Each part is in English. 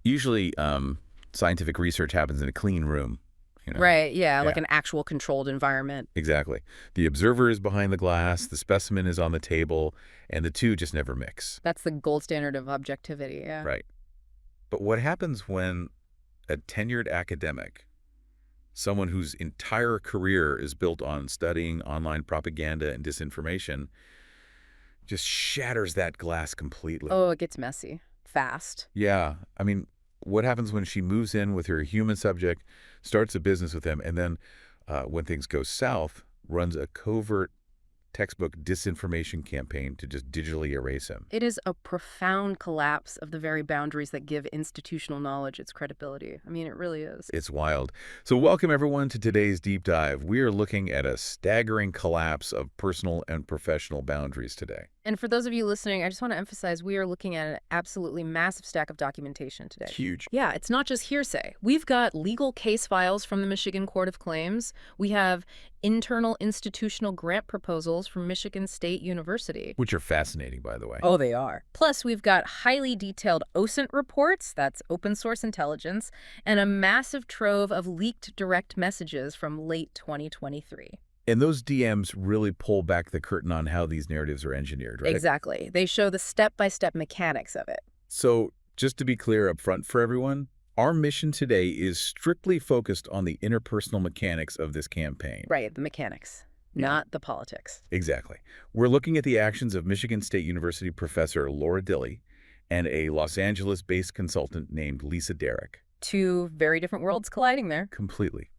Usually, scientific research happens in a clean room. Right, yeah, like Yeah, an actual controlled environment. exactly. The observer is behind the glass, the specimen is on the table, and the two just never mix. That's the gold standard of objectivity, yeah. Right. But what happens when a tenured academic, someone whose entire career is built on studying online propaganda and disinformation, just shatters that glass completely? Oh, it gets messy. Fast. Yeah. I mean, what happens when she moves in with her human subject, starts a business with them, and then when things go south, runs a covert textbook disinformation campaign to just digitally erase him? It is a profound collapse of the very boundaries that give institutional knowledge its credibility. I mean, it really is. It's wild. So welcome, everyone, to today's deep dive. We are looking at a staggering collapse of personal and professional boundaries today. And for those of you listening, I just want to emphasize we are looking at an absolutely massive stack of documentation today. It's huge. Yeah, it's not just hearsay. We've got legal case files from the Michigan Court of Claims. We have internal institutional grant proposals from Michigan State University. Which are fascinating, by the way. Oh, they are. Plus, we've got highly detailed OSINT reports, that's open source intelligence, and a massive trove of leaked direct messages from late 2023. And those DMs really pull back the curtain on how these narratives are engineered, right? Exactly. They show the step-by-step mechanics of it. So just to be clear up front for everyone, our mission today is strictly focused on the interpersonal mechanics of this campaign. Right, the mechanics, not the politics. Exactly. We're looking at the actions of Michigan State University professor Laura Dilley and a Los Angeles-based consultant named Lisa Derrick. Two very different worlds colliding there. Completely.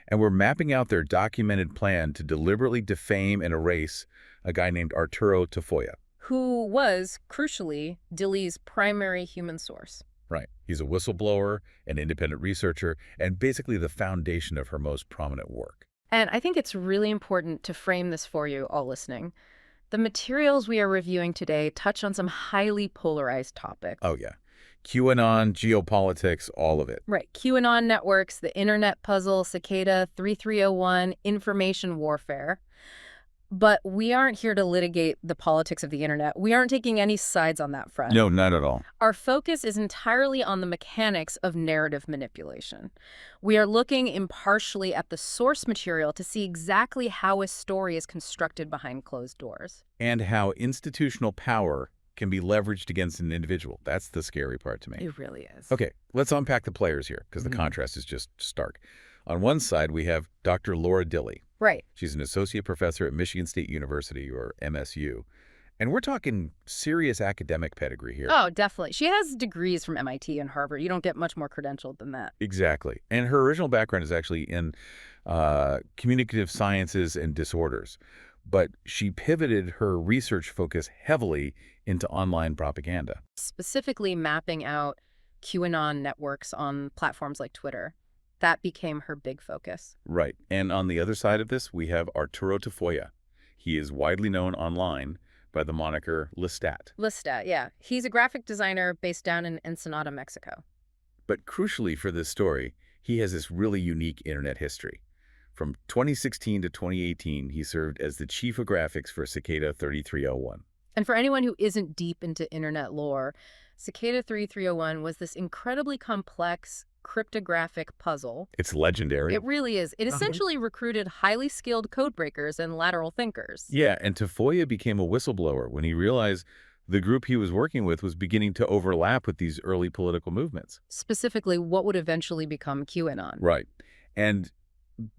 And we're mapping out their documented plan to deliberately defame and erase a guy named Arturo Tafoya. Who was, crucially, Dilley's primary human source. Right. He's a whistleblower, an independent researcher, and basically the foundation of her most prominent work. And I think it's really important to frame this for you all listening. The materials we are reviewing today touch on some highly polarized topics. Oh, yeah. QAnon, geopolitics, all of it. Right. QAnon networks, the internet puzzle, Cicada 3301, information warfare. But we aren't here to litigate the politics of the internet. We aren't taking any sides on that front. No, not at all. Our focus is entirely on the mechanics of narrative manipulation. We are looking impartially at the source material to see exactly how a story is constructed behind closed doors. And how institutional power can be leveraged against an individual. That's the scary part to me. It really is. Okay, let's unpack the players here, because the contrast is just stark. On one side, we have Dr. Laura Dilley. Right. She's an associate professor at Michigan State University, or MSU. And we're talking serious academic pedigree here. Oh, definitely. She has degrees from MIT and Harvard. You don't get much more credentialed than that. Exactly. And her original background is actually in communicative sciences and disorders. But she pivoted her research focus heavily into online propaganda. Specifically mapping out QAnon networks on platforms like Twitter. That became her big focus. Right. And on the other side of this, we have Arturo Tafoya. He is widely known online by the moniker Lestat. Lestat, yeah. He's a graphic designer based down in Ensenada, Mexico. But crucially for this story, he has this really unique internet history. From 2016 to 2018, he served as the chief of graphics for Cicada 3301. And for anyone who isn't deep into internet lore, Cicada 3301 was this incredibly complex cryptographic puzzle. It's legendary. It really is. It essentially recruited highly skilled codebreakers and lateral thinkers. Yeah, and Tafoya became a whistleblower when he realized the group he was working with was beginning to overlap with these early political movements. Specifically, what would eventually become QAnon. Right. And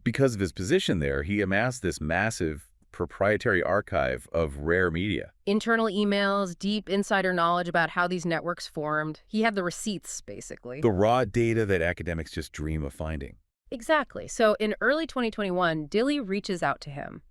because of his position there, he amassed this massive proprietary archive of rare media. Internal emails, deep insider knowledge about how these networks formed. He had the receipts, basically. The raw data that academics just dream of finding. Exactly. So in early 2021, Dilley reaches out to him,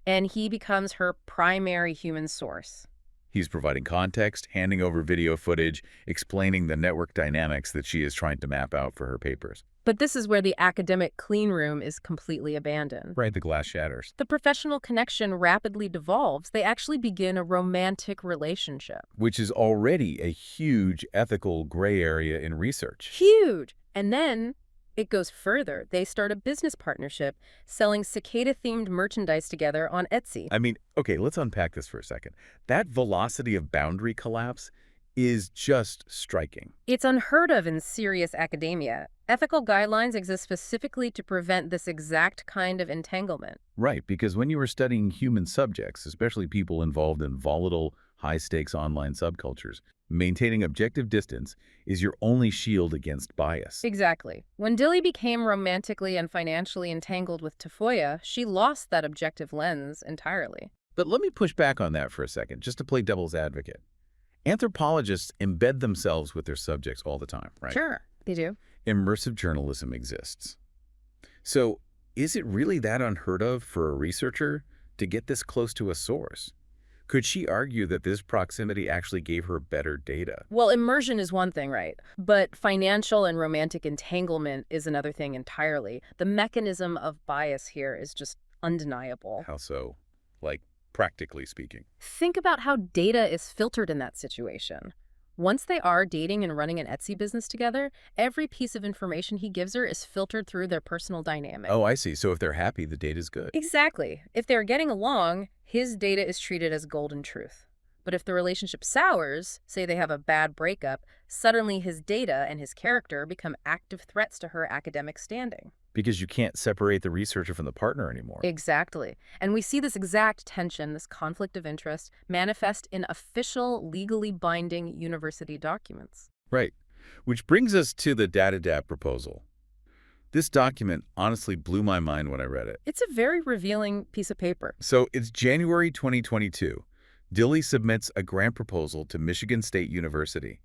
and he becomes her primary human source. He's providing context, handing over video footage, explaining the network dynamics that she is trying to map out for her papers. But this is where the academic clean room is completely abandoned. Right, the glass shatters. The professional connection rapidly devolves. They actually begin a romantic relationship. Which is already a huge ethical gray area in research. Huge! And then it goes further. They start a business partnership, selling cicada-themed merchandise together on Etsy. I mean, okay, let's unpack this for a second. That velocity of boundary collapse is just striking. It's unheard of in serious academia. Ethical guidelines exist specifically to prevent this exact kind of entanglement. Right, because when you are studying human subjects, especially people involved in volatile, high-stakes online subcultures, maintaining objective distance is your only shield against bias. Exactly. When Dilley became romantically and financially entangled with Tafoya, she lost that objective lens entirely. But let me push back on that for a second, just to play devil's advocate. Anthropologists embed themselves with their subjects all the time, right? Sure, they do. Immersive journalism exists. So, is it really that unheard of for a researcher to get this close to a source? Could she argue that this proximity actually gave her better data? Well, immersion is one thing, right? But financial and romantic entanglement is another thing entirely. The mechanism of bias here is just undeniable. How so? Like, practically speaking. Think about how data is filtered in that situation. Once they are dating and running an Etsy business together, every piece of information he gives her is filtered through their personal dynamic. Oh, I see. So if they're happy, the data's good. Exactly. If they're getting along, his data is treated as golden truth. But if the relationship sours, say they have a bad breakup, suddenly his data and his character become active threats to her academic standing. Because you can't separate the researcher from the partner anymore. Exactly. And we see this exact tension, this conflict of interest, manifest in official, legally binding university documents. Right. Which brings us to the DAT proposal. This document honestly blew my mind when I read it. It's a very revealing piece of paper. So it's January 2022. Dilley submits a grant proposal to Michigan State University.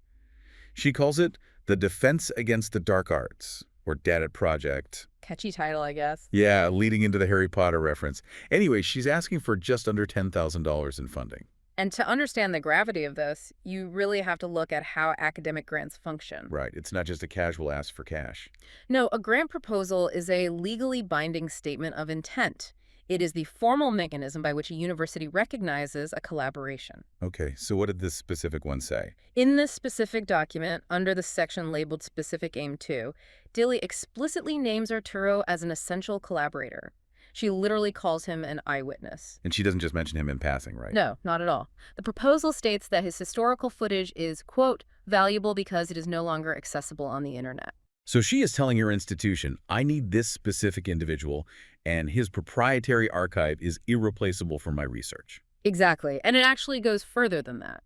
She calls it the Defense Against the Dark Arts, or DAT Project. Catchy title, I guess. Yeah, leading into the Harry Potter reference. Anyway, she's asking for just under $10,000 in funding. And to understand the gravity of this, you really have to look at how academic grants function. Right. It's not just a casual ask for cash. No, a grant proposal is a legally binding statement of intent. It is the formal mechanism by which a university recognizes a collaboration. Okay, so what did this specific one say? In this specific document, under the section labeled Specific Aim 2, Dilley explicitly names Arturo as an essential collaborator. She literally calls him an eyewitness. And she doesn't just mention him in passing, right? No, not at all. The proposal states that his historical footage is, quote, valuable because it is no longer accessible on the internet. So she is telling her institution, I need this specific individual, and his proprietary archive is irreplaceable for my research. Exactly, and it actually goes further than that.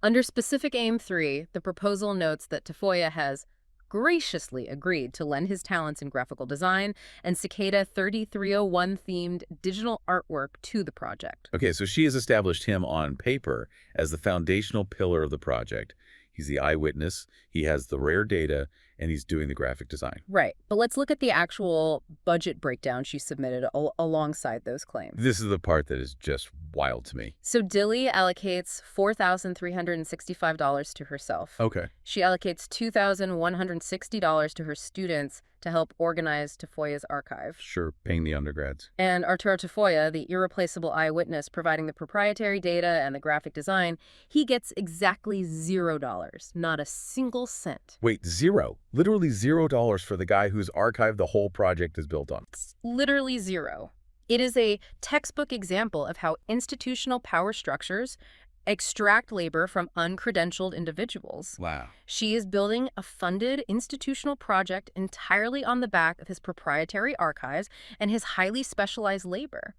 Under Specific Aim 3, the proposal notes that Tafoya has graciously agreed to lend his talents in graphical design and Cicada 3301-themed digital artwork to the project. Okay, so she has established him on paper as the foundational pillar of the project. He's the eyewitness, he has the rare data, and he's doing the graphic design. Right, but let's look at the actual budget breakdown she submitted alongside those claims. This is the part that is just wild to me. So Dilley allocates $4,365 to herself. Okay. She allocates $2,160 to her students to help organize Tafoya's archive. Sure, paying the undergrads. And Arturo Tafoya, the irreplaceable eyewitness providing the proprietary data and the graphic design, he gets exactly $0, not a single cent. Wait, zero? Literally $0 for the guy whose archive the whole project is built on. It's literally zero. It is a textbook example of how institutional power structures extract labor from uncredentialed individuals. Wow. She is building a funded institutional project entirely on the back of his proprietary archives and his highly specialized labor.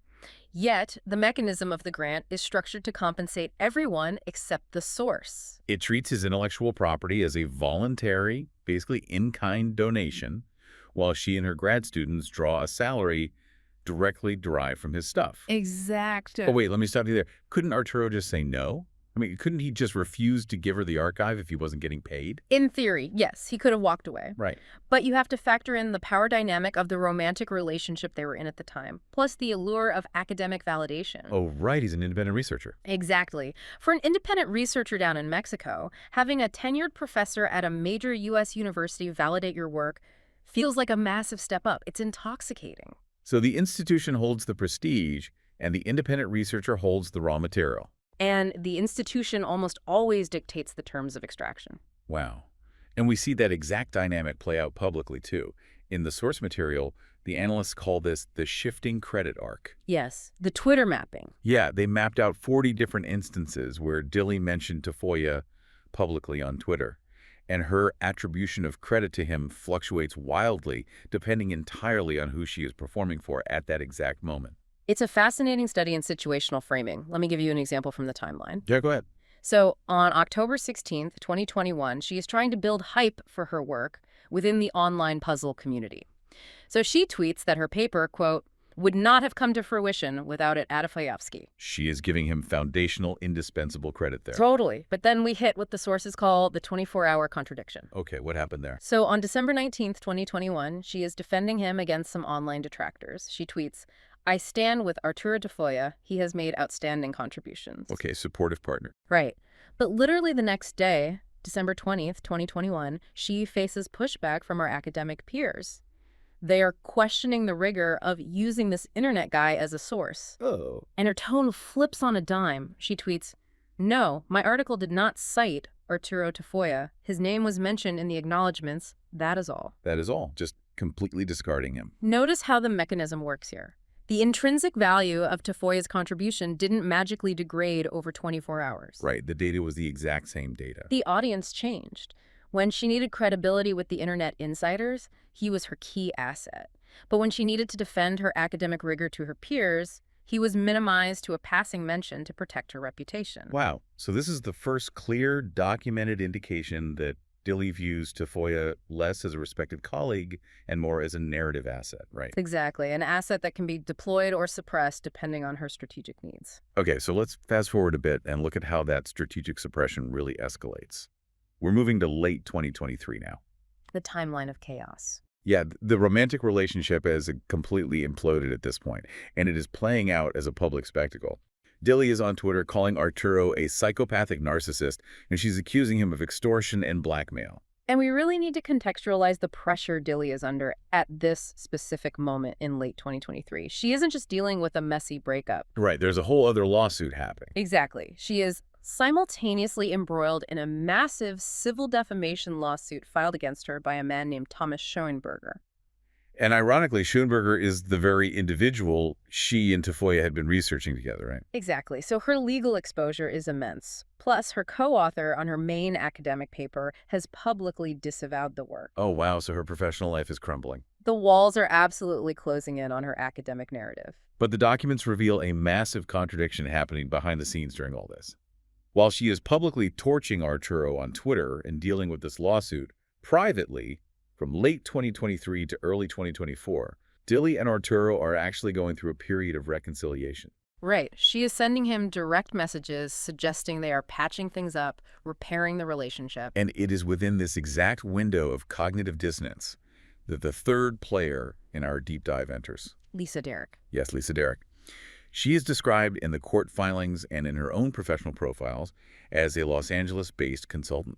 Yet, the mechanism of the grant is structured to compensate everyone except the source. It treats his intellectual property as a voluntary, basically in-kind donation, while she and her grad students draw a salary directly derived from his stuff. Exactly. Oh, wait, let me stop you there. Couldn't Arturo just say no? I mean, couldn't he just refuse to give her the archive if he wasn't getting paid? In theory, yes, he could have walked away. Right. But you have to factor in the power dynamic of the romantic relationship they were in at the time, plus the allure of academic validation. Oh, right, he's an independent researcher. Exactly. For an independent researcher down in Mexico, having a tenured professor at a major U.S. university validate your work feels like a massive step up. It's intoxicating. So the institution holds the prestige, and the independent researcher holds the raw material. And the institution almost always dictates the terms of extraction. Wow. And we see that exact dynamic play out publicly, too. In the source material, the analysts call this the shifting credit arc. Yes, the Twitter mapping. Yeah, they mapped out 40 different instances where Dilley mentioned Tafoya publicly on Twitter, and her attribution of credit to him fluctuates wildly, depending entirely on who she is performing for at that exact moment. It's a fascinating study in situational framing. Let me give you an example from the timeline. Yeah, go ahead. So on October 16th, 2021, she is trying to build hype for her work within the online puzzle community. So she tweets that her paper, quote, would not have come to fruition without it Adafayevsky. She is giving him foundational, indispensable credit there. Totally. But then we hit what the sources call the 24-hour contradiction. Okay, what happened there? So on December 19th, 2021, she is defending him against some online detractors. She tweets, I stand with Arturo Tafoya. He has made outstanding contributions. Okay, supportive partner. Right. But literally the next day, December 20th, 2021, she faces pushback from her academic peers. They are questioning the rigor of using this internet guy as a source. Oh. And her tone flips on a dime. She tweets, no, my article did not cite Arturo Tafoya. His name was mentioned in the acknowledgments. That is all. That is all. Just completely discarding him. Notice how the mechanism works here. The intrinsic value of Tafoya's contribution didn't magically degrade over 24 hours. Right, the data was the exact same data. The audience changed. When she needed credibility with the internet insiders, he was her key asset. But when she needed to defend her academic rigor to her peers, he was minimized to a passing mention to protect her reputation. Wow, so this is the first clear, documented indication that Dilley views Tafoya less as a respected colleague and more as a narrative asset, right? Exactly, an asset that can be deployed or suppressed depending on her strategic needs. Okay, so let's fast forward a bit and look at how that strategic suppression really escalates. We're moving to late 2023 now. The timeline of chaos. Yeah, the romantic relationship has completely imploded at this point, and it is playing out as a public spectacle. Dilley is on Twitter calling Arturo a psychopathic narcissist, and she's accusing him of extortion and blackmail. And we really need to contextualize the pressure Dilley is under at this specific moment in late 2023. She isn't just dealing with a messy breakup. Right, there's a whole other lawsuit happening. Exactly. She is simultaneously embroiled in a massive civil defamation lawsuit filed against her by a man named Thomas Schoenberger. And ironically, Schoenberger is the very individual she and Tafoya had been researching together, right? Exactly. So her legal exposure is immense. Plus, her co-author on her main academic paper has publicly disavowed the work. Oh, wow, so her professional life is crumbling. The walls are absolutely closing in on her academic narrative. But the documents reveal a massive contradiction happening behind the scenes during all this. While she is publicly torching Arturo on Twitter and dealing with this lawsuit, privately, from late 2023 to early 2024, Dilley and Arturo are actually going through a period of reconciliation. Right. She is sending him direct messages suggesting they are patching things up, repairing the relationship. And it is within this exact window of cognitive dissonance that the third player in our deep dive enters. Lisa Derrick. Yes, Lisa Derrick. She is described in the court filings and in her own professional profiles as a Los Angeles-based consultant.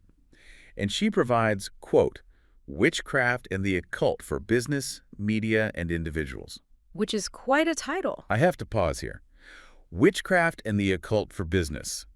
And she provides, quote, witchcraft and the occult for business, media, and individuals. Which is quite a title. I have to pause here. Witchcraft and the occult for business.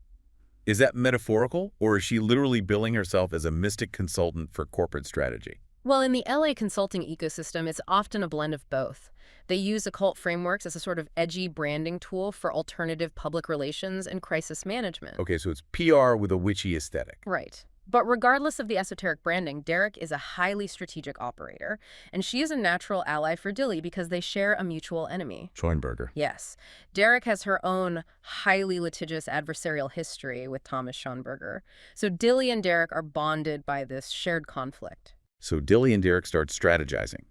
Is that metaphorical, or is she literally billing herself as a mystic consultant for corporate strategy? Well, in the LA consulting ecosystem, it's often a blend of both. They use occult frameworks as a sort of edgy branding tool for alternative public relations and crisis management. Okay, so it's PR with a witchy aesthetic. Right. But regardless of the esoteric branding, Derrick is a highly strategic operator, and she is a natural ally for Dilley because they share a mutual enemy. Schoenberger. Yes. Derrick has her own highly litigious adversarial history with Thomas Schoenberger. So Dilley and Derrick are bonded by this shared conflict. So Dilley and Derrick start strategizing.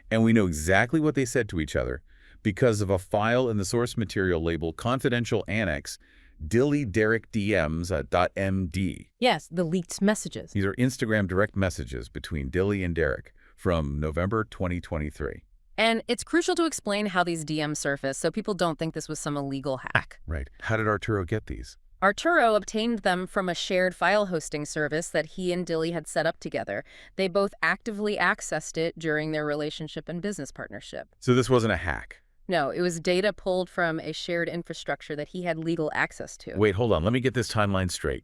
And we know exactly what they said to each other because of a file in the source material labeled Confidential Annex Dilley Derrick DMs .md. Yes, the leaked messages. These are Instagram direct messages between Dilley and Derrick from November 2023. And it's crucial to explain how these DMs surface so people don't think this was some illegal hack. Right. How did Arturo get these? Arturo obtained them from a shared file hosting service that he and Dilley had set up together. They both actively accessed it during their relationship and business partnership. So this wasn't a hack? No, it was data pulled from a shared infrastructure that he had legal access to. Wait, hold on. Let me get this timeline straight.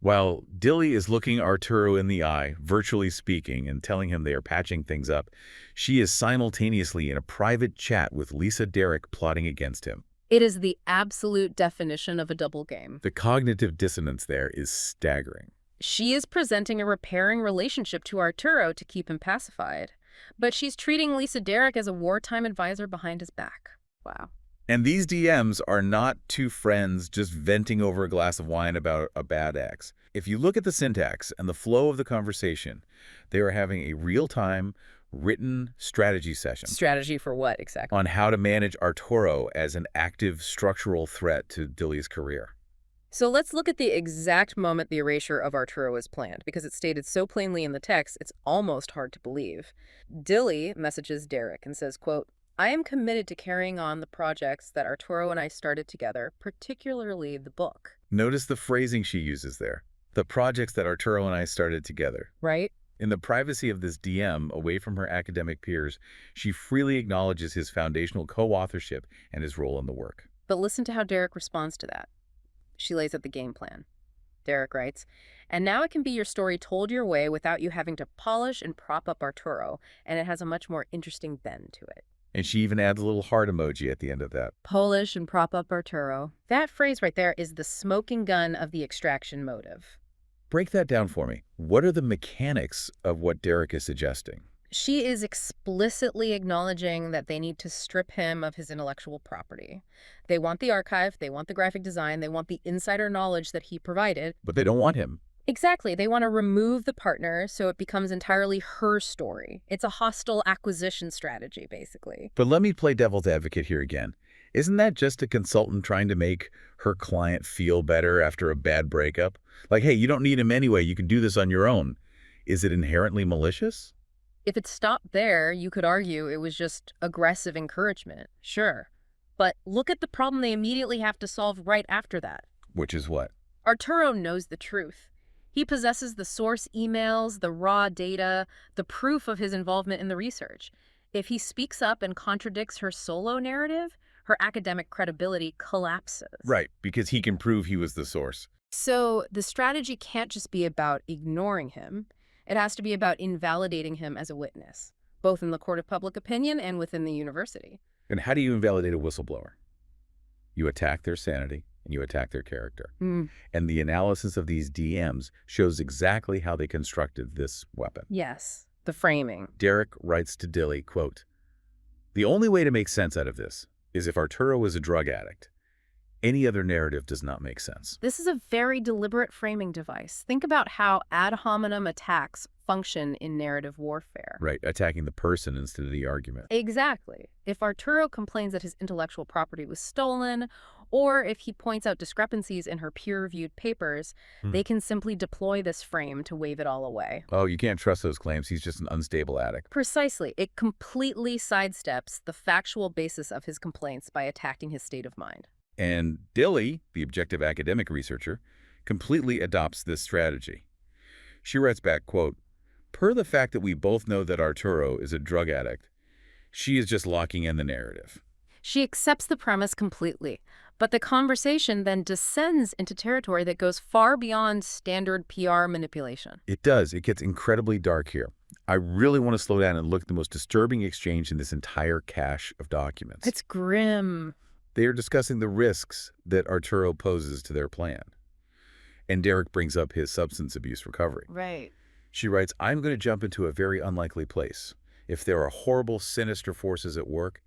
While Dilley is looking Arturo in the eye, virtually speaking, and telling him they are patching things up, she is simultaneously in a private chat with Lisa Derrick plotting against him. It is the absolute definition of a double game. The cognitive dissonance there is staggering. She is presenting a repairing relationship to Arturo to keep him pacified, but she's treating Lisa Derrick as a wartime advisor behind his back. Wow. And these DMs are not two friends just venting over a glass of wine about a bad ex. If you look at the syntax and the flow of the conversation, they are having a real-time, written strategy session. Strategy for what, exactly? On how to manage Arturo as an active structural threat to Dilley's career. So let's look at the exact moment the erasure of Arturo is planned, because it's stated so plainly in the text, it's almost hard to believe. Dilley messages Derrick and says, quote, "I am committed to carrying on the projects that Arturo and I started together, particularly the book." Notice the phrasing she uses there. The projects that Arturo and I started together. Right? In the privacy of this DM, away from her academic peers, she freely acknowledges his foundational co-authorship and his role in the work. But listen to how Derrick responds to that. She lays out the game plan. Derrick writes, "And now it can be your story told your way without you having to polish and prop up Arturo, and it has a much more interesting bend to it." And she even adds a little heart emoji at the end of that. Polish and prop up Arturo. That phrase right there is the smoking gun of the extraction motive. Break that down for me. What are the mechanics of what Derrick is suggesting? She is explicitly acknowledging that they need to strip him of his intellectual property. They want the archive, they want the graphic design, they want the insider knowledge that he provided. But they don't want him. Exactly. They want to remove the partner so it becomes entirely her story. It's a hostile acquisition strategy, basically. But let me play devil's advocate here again. Isn't that just a consultant trying to make her client feel better after a bad breakup? Like, hey, you don't need him anyway. You can do this on your own. Is it inherently malicious? If it stopped there, you could argue it was just aggressive encouragement. Sure. But look at the problem they immediately have to solve right after that. Which is what? Arturo knows the truth. He possesses the source emails, the raw data, the proof of his involvement in the research. If he speaks up and contradicts her solo narrative, her academic credibility collapses. Right, because he can prove he was the source. So the strategy can't just be about ignoring him. It has to be about invalidating him as a witness, both in the court of public opinion and within the university. And how do you invalidate a whistleblower? You attack their sanity and you attack their character. And the analysis of these DMs shows exactly how they constructed this weapon. Yes, the framing. Derrick writes to Dilley, quote, "The only way to make sense out of this is if Arturo is a drug addict. Any other narrative does not make sense." This is a very deliberate framing device. Think about how ad hominem attacks function in narrative warfare. Right, attacking the person instead of the argument. Exactly. If Arturo complains that his intellectual property was stolen, or if he points out discrepancies in her peer-reviewed papers, they can simply deploy this frame to wave it all away. Oh, you can't trust those claims. He's just an unstable addict. Precisely. It completely sidesteps the factual basis of his complaints by attacking his state of mind. And Dilley, the objective academic researcher, completely adopts this strategy. She writes back, quote, "Per the fact that we both know that Arturo is a drug addict, she is just locking in the narrative." She accepts the premise completely, but the conversation then descends into territory that goes far beyond standard PR manipulation. It does. It gets incredibly dark here. I really want to slow down and look at the most disturbing exchange in this entire cache of documents. It's grim. They are discussing the risks that Arturo poses to their plan. And Derrick brings up his substance abuse recovery. Right. She writes, "I'm going to jump into a very unlikely place. If there are horrible, sinister forces at work,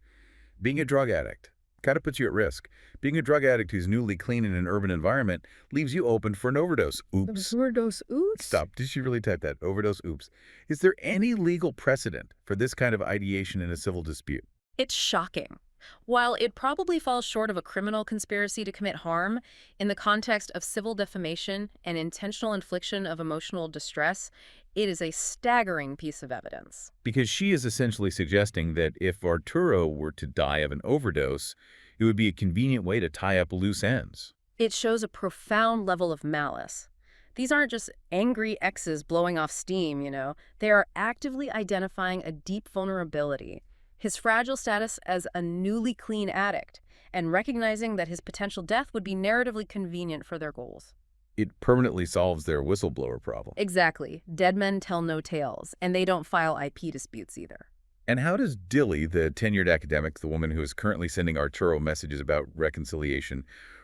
being a drug addict kind of puts you at risk. Being a drug addict who's newly clean in an urban environment leaves you open for an overdose." Oops. Overdose, oops. Stop. Did she really type that? Overdose, oops. Is there any legal precedent for this kind of ideation in a civil dispute? It's shocking. While it probably falls short of a criminal conspiracy to commit harm, in the context of civil defamation and intentional infliction of emotional distress, it is a staggering piece of evidence. Because she is essentially suggesting that if Arturo were to die of an overdose, it would be a convenient way to tie up loose ends. It shows a profound level of malice. These aren't just angry exes blowing off steam, you know. They are actively identifying a deep vulnerability, his fragile status as a newly clean addict, and recognizing that his potential death would be narratively convenient for their goals. It permanently solves their whistleblower problem. Exactly. Dead men tell no tales, and they don't file IP disputes either. And how does Dilley, the tenured academic, the woman who is currently sending Arturo messages about reconciliation,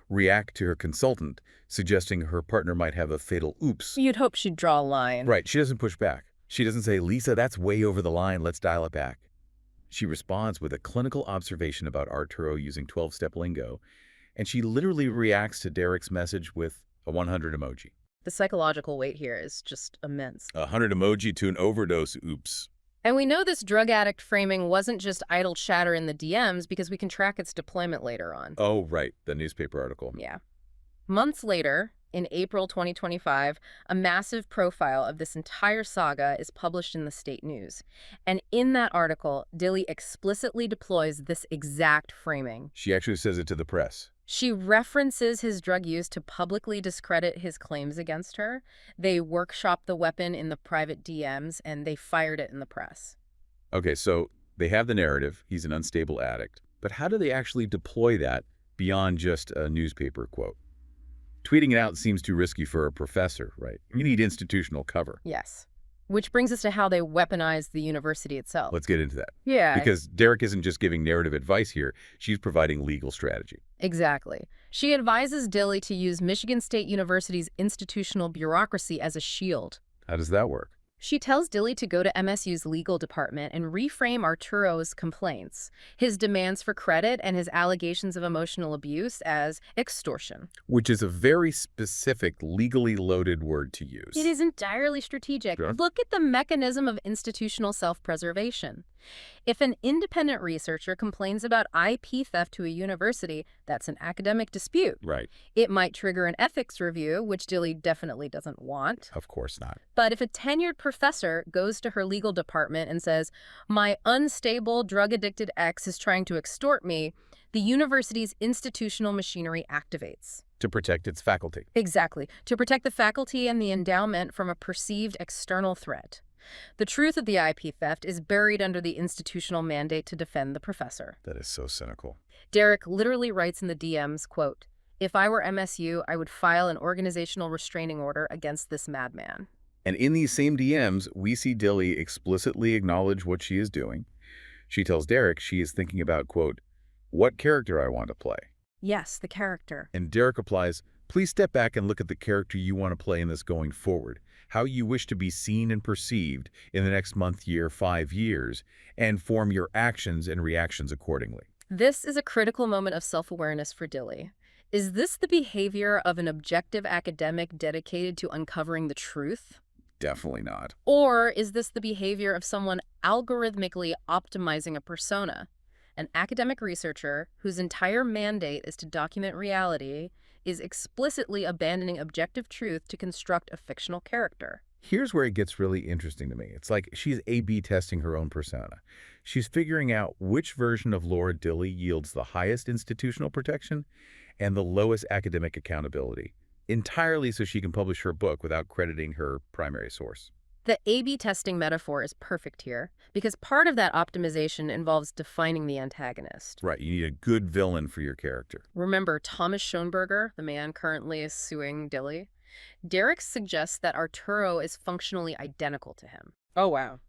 react to her consultant, suggesting her partner might have a fatal oops? You'd hope she'd draw a line. Right, she doesn't push back. She doesn't say, Lisa, that's way over the line, let's dial it back. She responds with a clinical observation about Arturo using 12-step lingo, and she literally reacts to Derek's message with a 100 emoji. The psychological weight here is just immense. A 100 emoji to an overdose oops. And we know this drug addict framing wasn't just idle chatter in the DMs because we can track its deployment later on. Oh, right, the newspaper article. Yeah. Months later, in April 2025, a massive profile of this entire saga is published in the state news. And in that article, Dilley explicitly deploys this exact framing. She actually says it to the press. She references his drug use to publicly discredit his claims against her. They workshopped the weapon in the private DMs, and they fired it in the press. Okay, so they have the narrative, he's an unstable addict. But how do they actually deploy that beyond just a newspaper quote? Tweeting it out seems too risky for a professor, right? You need institutional cover. Yes. Which brings us to how they weaponize the university itself. Let's get into that. Yeah. Because Derek isn't just giving narrative advice here, she's providing legal strategy. Exactly. She advises Dilley to use Michigan State University's institutional bureaucracy as a shield. How does that work? She tells Dilley to go to MSU's legal department and reframe Arturo's complaints, his demands for credit and his allegations of emotional abuse as extortion. Which is a very specific, legally loaded word to use. It is entirely strategic. Sure. Look at the mechanism of institutional self-preservation. If an independent researcher complains about IP theft to a university, that's an academic dispute. Right. It might trigger an ethics review, which Dilley definitely doesn't want. Of course not. But if a tenured professor goes to her legal department and says, my unstable, drug-addicted ex is trying to extort me, the university's institutional machinery activates. To protect its faculty. Exactly. To protect the faculty and the endowment from a perceived external threat. The truth of the IP theft is buried under the institutional mandate to defend the professor. That is so cynical. Derek literally writes in the DMs, quote, if I were MSU, I would file an organizational restraining order against this madman. And in these same DMs, we see Dilley explicitly acknowledge what she is doing. She tells Derek she is thinking about, quote, what character I want to play. Yes, the character. And Derek replies, please step back and look at the character you want to play in this going forward, how you wish to be seen and perceived in the next month, year, 5 years, and form your actions and reactions accordingly. This is a critical moment of self-awareness for Dilley. Is this the behavior of an objective academic dedicated to uncovering the truth? Definitely not. Or is this the behavior of someone algorithmically optimizing a persona? An academic researcher whose entire mandate is to document reality is explicitly abandoning objective truth to construct a fictional character. Here's where it gets really interesting to me. It's like she's A/B testing her own persona. She's figuring out which version of Laura Dilley yields the highest institutional protection and the lowest academic accountability, entirely so she can publish her book without crediting her primary source. The A/B testing metaphor is perfect here, because part of that optimization involves defining the antagonist. Right, you need a good villain for your character. Remember Thomas Schoenberger, the man currently is suing Dilley? Derek suggests that Arturo is functionally identical to him. Oh, wow.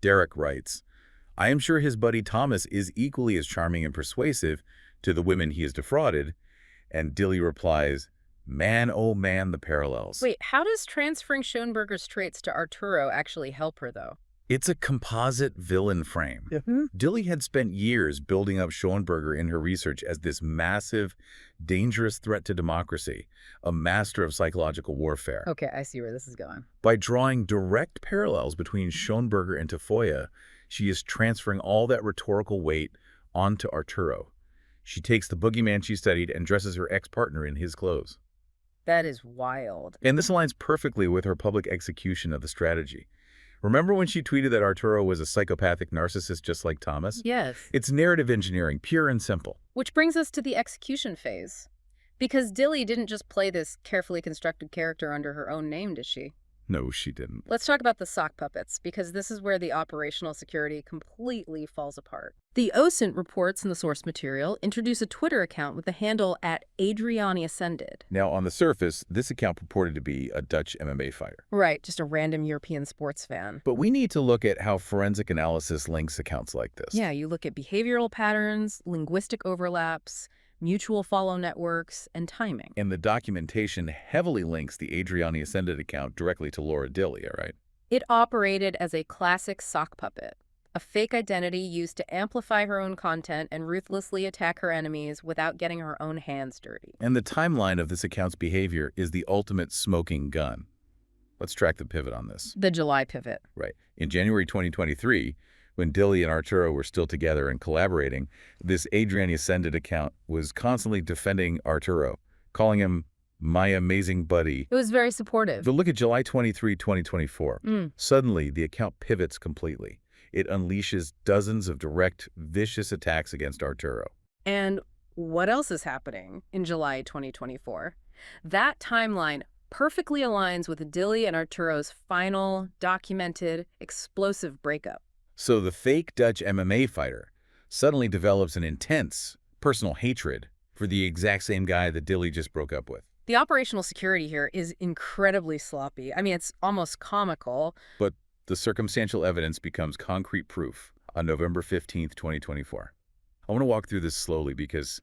Derek writes, I am sure his buddy Thomas is equally as charming and persuasive to the women he has defrauded, and Dilley replies, man, oh man, the parallels. Wait, how does transferring Schoenberger's traits to Arturo actually help her, though? It's a composite villain frame. Dilley had spent years building up Schoenberger in her research as this massive, dangerous threat to democracy, a master of psychological warfare. Okay, I see where this is going. By drawing direct parallels between Schoenberger and Tafoya, she is transferring all that rhetorical weight onto Arturo. She takes the boogeyman she studied and dresses her ex-partner in his clothes. That is wild. And this aligns perfectly with her public execution of the strategy. Remember when she tweeted that Arturo was a psychopathic narcissist just like Thomas? Yes. It's narrative engineering, pure and simple. Which brings us to the execution phase. Because Dilley didn't just play this carefully constructed character under her own name, did she? No, she didn't. Let's talk about the sock puppets, because this is where the operational security completely falls apart. The OSINT reports in the source material introduce a Twitter account with the handle @AdrianiAscended. Now, on the surface, this account purported to be a Dutch MMA fighter. Right, just a random European sports fan. But we need to look at how forensic analysis links accounts like this. Yeah, you look at behavioral patterns, linguistic overlaps, mutual follow networks, and timing. And the documentation heavily links the Adriani Ascended account directly to Laura Dilley, all right? It operated as a classic sock puppet, a fake identity used to amplify her own content and ruthlessly attack her enemies without getting her own hands dirty. And the timeline of this account's behavior is the ultimate smoking gun. Let's track the pivot on this. The July pivot. Right. In January 2023, when Dilley and Arturo were still together and collaborating, this Adriani Ascended account was constantly defending Arturo, calling him my amazing buddy. It was very supportive. But look at July 23, 2024. Suddenly, the account pivots completely. It unleashes dozens of direct, vicious attacks against Arturo. And what else is happening in July 2024? That timeline perfectly aligns with Dilley and Arturo's final, documented, explosive breakup. So the fake Dutch MMA fighter suddenly develops an intense personal hatred for the exact same guy that Dilley just broke up with. The operational security here is incredibly sloppy. I mean, it's almost comical. But the circumstantial evidence becomes concrete proof on November 15th, 2024. I want to walk through this slowly because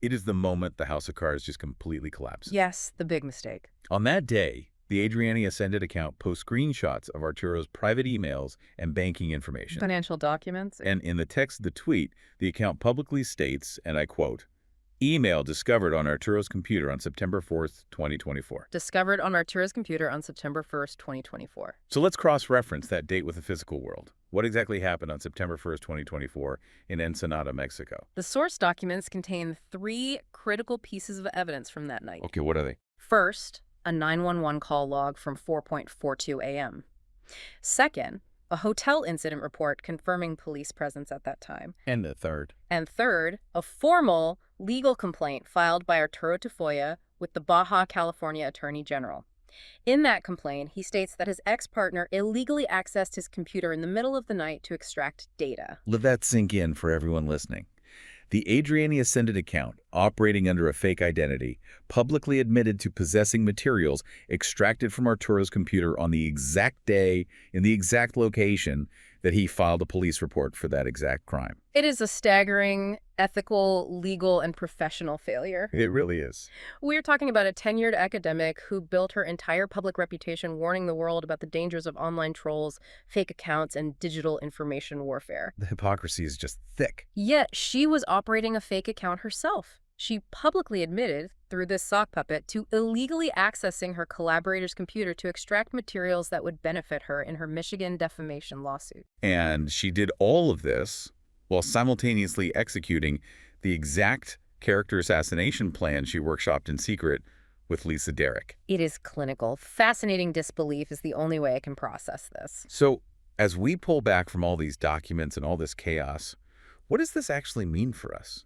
it is the moment the house of cards just completely collapses. Yes, the big mistake. On that day, the Adriani Ascended account posts screenshots of Arturo's private emails and banking information. Financial documents. And in the text of the tweet, the account publicly states, and I quote, "Email discovered on Arturo's computer on September 4th, 2024. Discovered on Arturo's computer on September 1st, 2024. So let's cross-reference that date with the physical world. What exactly happened on September 1st, 2024 in Ensenada, Mexico? The source documents contain 3 critical pieces of evidence from that night. Okay, what are they? First, a 911 call log from 4:42 a.m. Second, a hotel incident report confirming police presence at that time. And the third. And third, a formal legal complaint filed by Arturo Tafoya with the Baja California Attorney General. In that complaint, he states that his ex-partner illegally accessed his computer in the middle of the night to extract data. Let that sink in for everyone listening. The Adriani Ascended account, operating under a fake identity, publicly admitted to possessing materials extracted from Arturo's computer on the exact day, in the exact location, that he filed a police report for that exact crime. It is a staggering ethical, legal, and professional failure. It really is. We're talking about a tenured academic who built her entire public reputation warning the world about the dangers of online trolls, fake accounts, and digital information warfare. The hypocrisy is just thick. Yet she was operating a fake account herself. She publicly admitted, through this sock puppet, to illegally accessing her collaborator's computer to extract materials that would benefit her in her Michigan defamation lawsuit. And she did all of this while simultaneously executing the exact character assassination plan she workshopped in secret with Lisa Derrick. It is clinical. Fascinating disbelief is the only way I can process this. So, as we pull back from all these documents and all this chaos, what does this actually mean for us?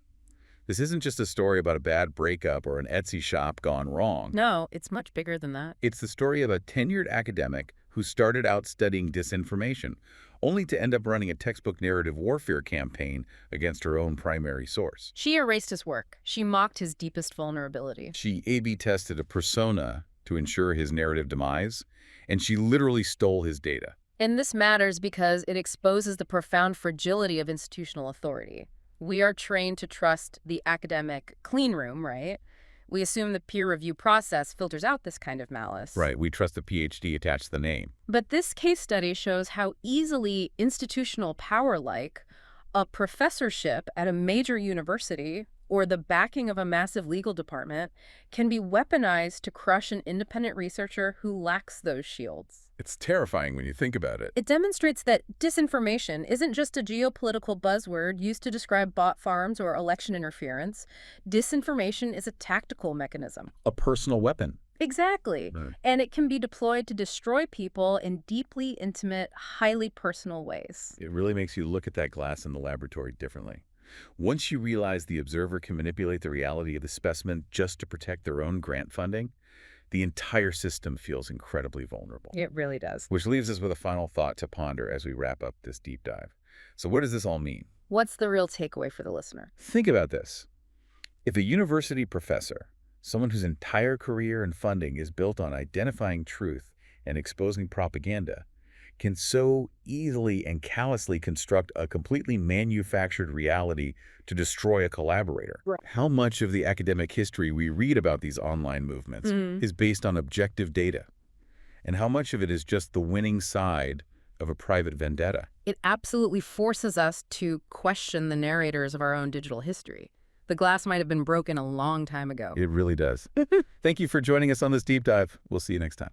This isn't just a story about a bad breakup or an Etsy shop gone wrong. No, it's much bigger than that. It's the story of a tenured academic who started out studying disinformation, only to end up running a textbook narrative warfare campaign against her own primary source. She erased his work. She mocked his deepest vulnerability. She A/B tested a persona to ensure his narrative demise, and she literally stole his data. And this matters because it exposes the profound fragility of institutional authority. We are trained to trust the academic clean room, right? We assume the peer review process filters out this kind of malice. Right, we trust the PhD attached to the name. But this case study shows how easily institutional power, like a professorship at a major university or the backing of a massive legal department, can be weaponized to crush an independent researcher who lacks those shields. It's terrifying when you think about it. It demonstrates that disinformation isn't just a geopolitical buzzword used to describe bot farms or election interference. Disinformation is a tactical mechanism. A personal weapon. Exactly. Right. And it can be deployed to destroy people in deeply intimate, highly personal ways. It really makes you look at that glass in the laboratory differently. Once you realize the observer can manipulate the reality of the specimen just to protect their own grant funding, the entire system feels incredibly vulnerable. It really does. Which leaves us with a final thought to ponder as we wrap up this deep dive. So what does this all mean? What's the real takeaway for the listener? Think about this. If a university professor, someone whose entire career and funding is built on identifying truth and exposing propaganda, can so easily and callously construct a completely manufactured reality to destroy a collaborator. Right. How much of the academic history we read about these online movements is based on objective data? And how much of it is just the winning side of a private vendetta? It absolutely forces us to question the narrators of our own digital history. The glass might have been broken a long time ago. It really does. Thank you for joining us on this deep dive. We'll see you next time.